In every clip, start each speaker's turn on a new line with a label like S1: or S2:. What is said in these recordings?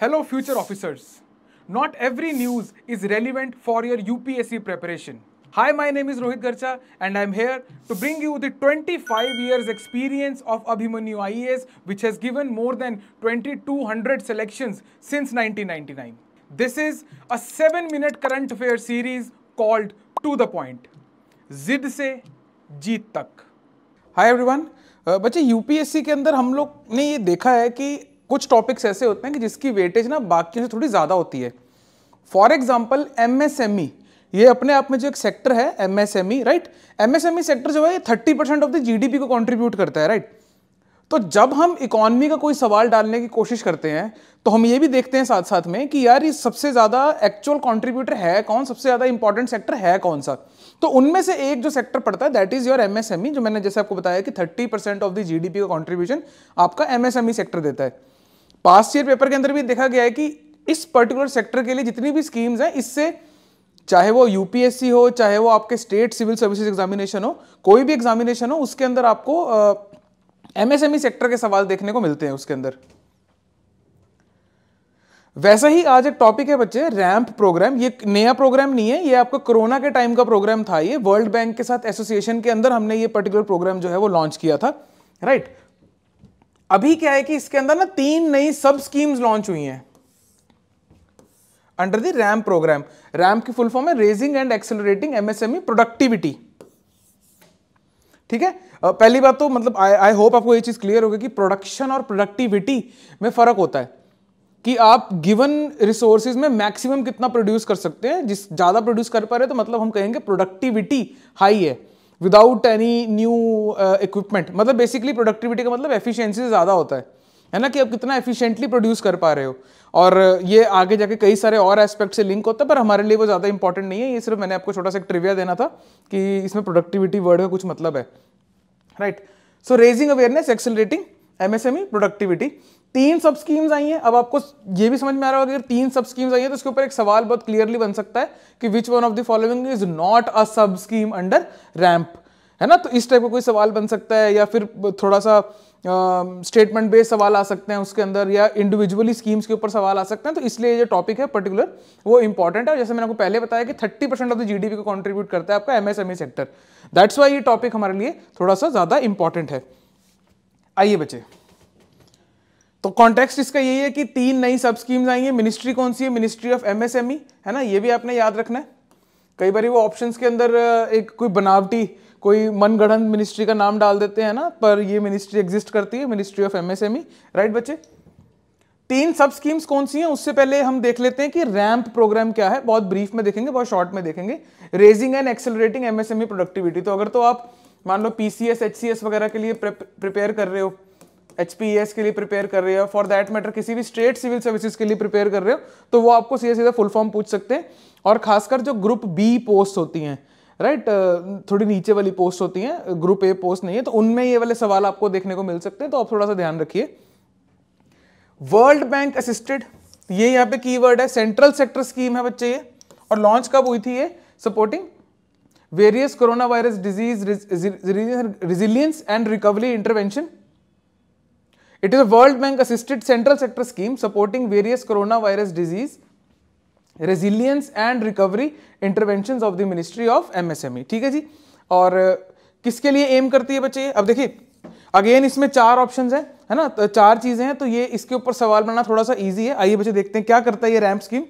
S1: Hello, future officers. Not every news is relevant for your UPSC preparation. Hi, my name is Rohit Garcha and I'm here to bring you the 25 years experience of Abhimanyu IAS, which has given more than 2200 selections since 1999. This is a 7-minute current affair series called To The Point. जिद से जीत तक. Hi everyone. बच्चे UPSC के अंदर हम लोग ने ये देखा है कि कुछ टॉपिक्स ऐसे होते हैं कि जिसकी वेटेज ना बाकियों से थोड़ी ज़्यादा होती है. फॉर एग्जाम्पल एमएसएमई, ये अपने आप में जो एक सेक्टर है एमएसएमई, राइट. एमएसएमई सेक्टर जो है ये 30% ऑफ द जीडीपी को कंट्रीब्यूट करता है, राइट. तो जब हम इकोनॉमी का कोई सवाल डालने की कोशिश करते हैं तो हम ये भी देखते हैं साथ साथ में कि यार ये सबसे ज़्यादा एक्चुअल कंट्रीब्यूटर है कौन, सबसे ज़्यादा इंपॉर्टेंट सेक्टर है कौन सा. तो उनमें से एक जो सेक्टर पड़ता है दैट इज योर एमएसएमई, जो मैंने जैसे आपको बताया कि 30% ऑफ द जीडीपी का कंट्रीब्यूशन आपका एमएसएमई सेक्टर देता है. पास्ट ईयर पेपर के अंदर भी देखा गया है कि इस पर्टिकुलर सेक्टर के लिए जितनी भी स्कीम्स हैं, इससे चाहे वो यूपीएससी हो, चाहे वो आपके स्टेट सिविल सर्विसेज एग्जामिनेशन हो, कोई भी एग्जामिनेशन हो, उसके अंदर आपको एमएसएमई सेक्टर के सवाल देखने को मिलते हैं उसके अंदर. वैसा ही आज एक टॉपिक है बच्चे, रैंप प्रोग्राम. ये नया प्रोग्राम नहीं है, ये आपका कोरोना के टाइम का प्रोग्राम था. ये वर्ल्ड बैंक के साथ एसोसिएशन के अंदर हमने ये पर्टिकुलर प्रोग्राम जो है वो लॉन्च किया था, राइट. अभी क्या है कि इसके अंदर ना 3 नई सब स्कीम्स लॉन्च हुई हैं under the RAMP programme. RAMP की फुल फॉर्म है raising and accelerating MSME productivity. ठीक है. पहली बात तो मतलब आई होप आपको ये चीज क्लियर होगी कि प्रोडक्शन और प्रोडक्टिविटी में फर्क होता है कि आप गिवन रिसोर्सेज में मैक्सिमम कितना प्रोड्यूस कर सकते हैं. जिस ज्यादा प्रोड्यूस कर पा रहे तो मतलब हम कहेंगे प्रोडक्टिविटी हाई है विदाउट एनी न्यू इक्विपमेंट. मतलब बेसिकली प्रोडक्टिविटी का मतलब एफिशिएंसी से ज्यादा होता है ना, कि आप कितना एफिशिएंटली प्रोड्यूस कर पा रहे हो. और ये आगे जाके कई सारे और एस्पेक्ट से लिंक होता है, पर हमारे लिए वो ज्यादा इंपॉर्टेंट नहीं है. ये सिर्फ मैंने आपको छोटा सा एक ट्रिविया देना था कि इसमें प्रोडक्टिविटी वर्ड का कुछ मतलब है, right. So raising awareness, accelerating MSME productivity. 3 सब स्कीम्स आई हैं. अब आपको ये भी समझ में आ रहा होगा कि 3 सब स्कीम्स आई हैं तो इसके ऊपर एक सवाल बहुत क्लियरली बन सकता है कि which one of the following is not a सब स्कीम अंडर रैंप, है ना. तो इस टाइप का कोई सवाल बन सकता है, या फिर थोड़ा सा स्टेटमेंट बेस्ड सवाल आ सकते हैं उसके अंदर, या इंडिविजुअली स्कीम्स के ऊपर सवाल आ सकते हैं. तो इसलिए जो टॉपिक है पर्टिकुलर वो इंपॉर्टेंट है. जैसे मैंने आपको पहले बताया कि 30% ऑफ द जीडीपी को कंट्रीब्यूट करता है आपका एमएसएमई सेक्टर. दैट्स व्हाई ये टॉपिक हमारे लिए थोड़ा सा ज्यादा इंपॉर्टेंट है. आइए बच्चे, तो कॉन्टेक्स्ट इसका यही है कि 3 नई सब स्कीम्स आई हैं. मिनिस्ट्री कौन सी है? मिनिस्ट्री ऑफ एमएसएमई, है ना. ये भी आपने याद रखना है. कई बार वो ऑप्शंस के अंदर एक कोई बनावटी, कोई मनगढ़ंत मिनिस्ट्री का नाम डाल देते हैं ना, पर ये मिनिस्ट्री एग्जिस्ट करती है, मिनिस्ट्री ऑफ एमएसएमई, राइट बच्चे. 3 सब स्कीम्स कौन सी हैं उससे पहले हम देख लेते हैं कि रैंप प्रोग्राम क्या है. बहुत ब्रीफ में देखेंगे, बहुत शॉर्ट में देखेंगे. Raising and accelerating MSME productivity. तो अगर तो आप मान लो पीसीएस, एचसीएस वगैरह के लिए प्रिपेयर कर रहे हो, एचपीएस के लिए प्रिपेयर कर रहे हो, फॉर दैट मैटर किसी भी स्टेट सिविल सर्विसेज के लिए प्रिपेयर कर रहे हो, तो वो आपको सीधा सीधा फुल फॉर्म पूछ सकते हैं. और खासकर जो ग्रुप बी पोस्ट होती हैं, राइट, थोड़ी नीचे वाली पोस्ट होती हैं, ग्रुप ए पोस्ट नहीं है, तो उनमें ये वाले सवाल आपको देखने को मिल सकते हैं. तो आप थोड़ा सा ध्यान रखिए. वर्ल्ड बैंक असिस्टेड, ये यहाँ पे कीवर्ड है. सेंट्रल सेक्टर स्कीम है बच्चे ये, और लॉन्च कब हुई थी ये? Supporting various corona virus disease resilience and recovery intervention. It is a World Bank assisted central sector scheme supporting various coronavirus disease resilience and recovery interventions of the Ministry of MSME. ठीक है जी. और किसके लिए M करती है बच्चे? अब देखिए अगेन इसमें 4 ऑप्शंस हैं, है ना. तो 4 चीजें हैं, तो ये इसके ऊपर सवाल बनाना थोड़ा सा इजी है. आइए बच्चे देखते हैं क्या करता है ये RAMP scheme.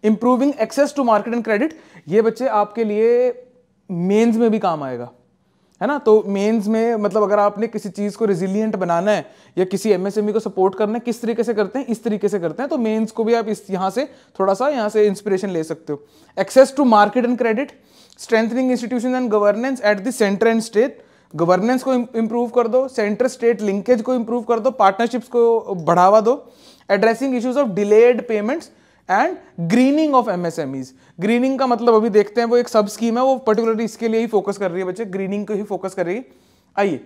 S1: Improving access to market and credit. ये बच्चे आपके लिए मेंस में भी काम आएगा, है ना. तो मेंस में मतलब अगर आपने किसी चीज को रेजिलिएंट बनाना है या किसी एमएसएमई को सपोर्ट करना है, किस तरीके से करते हैं, इस तरीके से करते हैं. तो मेंस को भी आप इस यहां से थोड़ा सा यहां से इंस्पिरेशन ले सकते हो. Access to market and credit, strengthening institution and governance at the centre and state. Governance को इंप्रूव कर दो, सेंटर स्टेट लिंकेज को इंप्रूव कर दो, पार्टनरशिप्स को बढ़ावा दो. Addressing issues of delayed payments and greening of MSMEs. Greening का मतलब अभी देखते हैं, वो एक सब स्कीम है, वो पर्टिकुलरली इसके लिए ही फोकस कर रही है बच्चे, ग्रीनिंग को ही फोकस कर रही है. आइए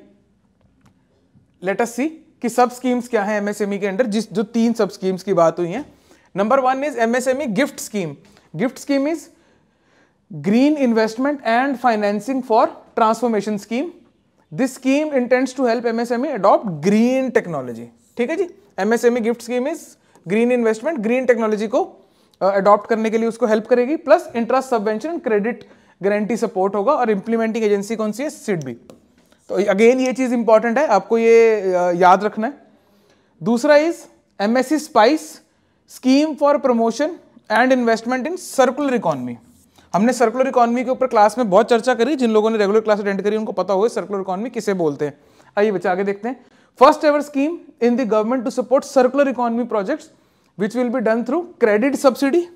S1: लेट अस सी कि सब स्कीम्स क्या है एमएसएमई के अंडर, जिस जो 3 सब स्कीम्स की बात हुई है. Number 1 is MSME gift scheme. Gift scheme is green investment and financing for transformation scheme. This scheme intends to help MSME adopt green technology. ठीक है जी. MSME gift scheme is green investment, green technology को adopt करने के लिए उसको help करेगी, plus interest subvention and credit guarantee support होगा, और इंप्लीमेंटिंग एजेंसी कौन सी है? सिडबी। तो अगेन ये चीज इंपॉर्टेंट है, आपको ये याद रखना है। दूसरा is MSc spice, scheme for promotion and investment in circular economy. हमने सर्कुलर इकोनॉमी के ऊपर क्लास में बहुत चर्चा करी, जिन लोगों ने रेगुलर क्लास अटेंड करी उनको पता होगा सर्कुलर इकोनॉमी किसे बोलते हैं। आइए बच्चे आगे देखते हैं। First ever scheme in the government to support circular economy projects which will be done through credit subsidy,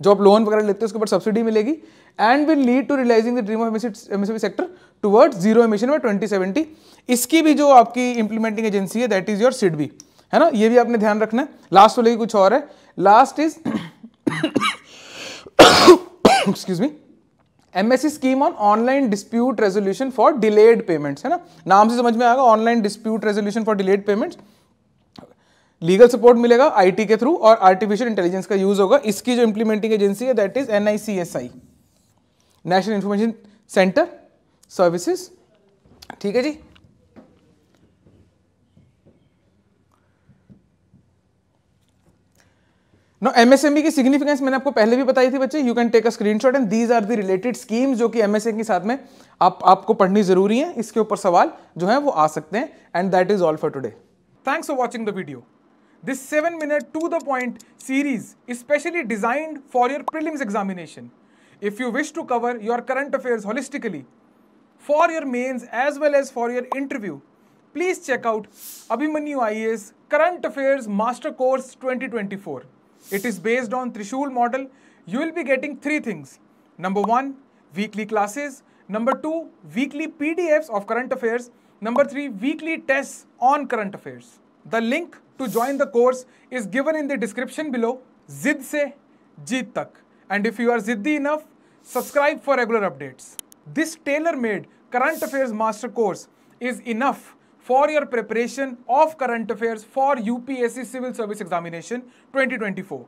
S1: जो आप लोन वगैरह लेते हैं उसके ऊपर सब्सिडी मिलेगी, and will lead to realising the dream of MSME sector towards zero emission by 2070। इसकी भी जो आपकी इंप्लीमेंटिंग एजेंसी है दैट इज योर सिडबी, है ना, ये भी आपने ध्यान रखना है। लास्ट वाले की कुछ और है, last is excuse me, MSc scheme on online dispute resolution for delayed payments, है ना, नाम से समझ में आएगा, online dispute resolution for delayed payments. Legal support मिलेगा आईटी के थ्रू और आर्टिफिशियल इंटेलिजेंस का यूज होगा। इसकी जो इंप्लीमेंटिंग एजेंसी है that is NICSI, national information centre services. ठीक है जी। नो एमएसएमई की सिग्निफिकेंस मैंने आपको पहले भी बताई थी बच्चे, you can take a screenshot and these are the related schemes जो कि एमएसएमई के साथ में आपको पढ़नी जरूरी है। इसके ऊपर सवाल जो है वो आ सकते हैं। And that is all for today. Thanks for watching the video. This 7-minute to the point series is specially designed for your prelims examination. If you wish to cover your current affairs holistically for your mains as well as for your interview, please check out Abhimanyu IAS Current Affairs Master Course 2024. It is based on Trishul model. You will be getting 3 things. Number 1, weekly classes. Number 2, weekly PDFs of current affairs. Number 3, weekly tests on current affairs. The link to join the course is given in the description below. Zid se jeet tak. And if you are ziddy enough, subscribe for regular updates. This tailor-made current affairs master course is enough for your preparation of current affairs for UPSC Civil Service Examination 2024.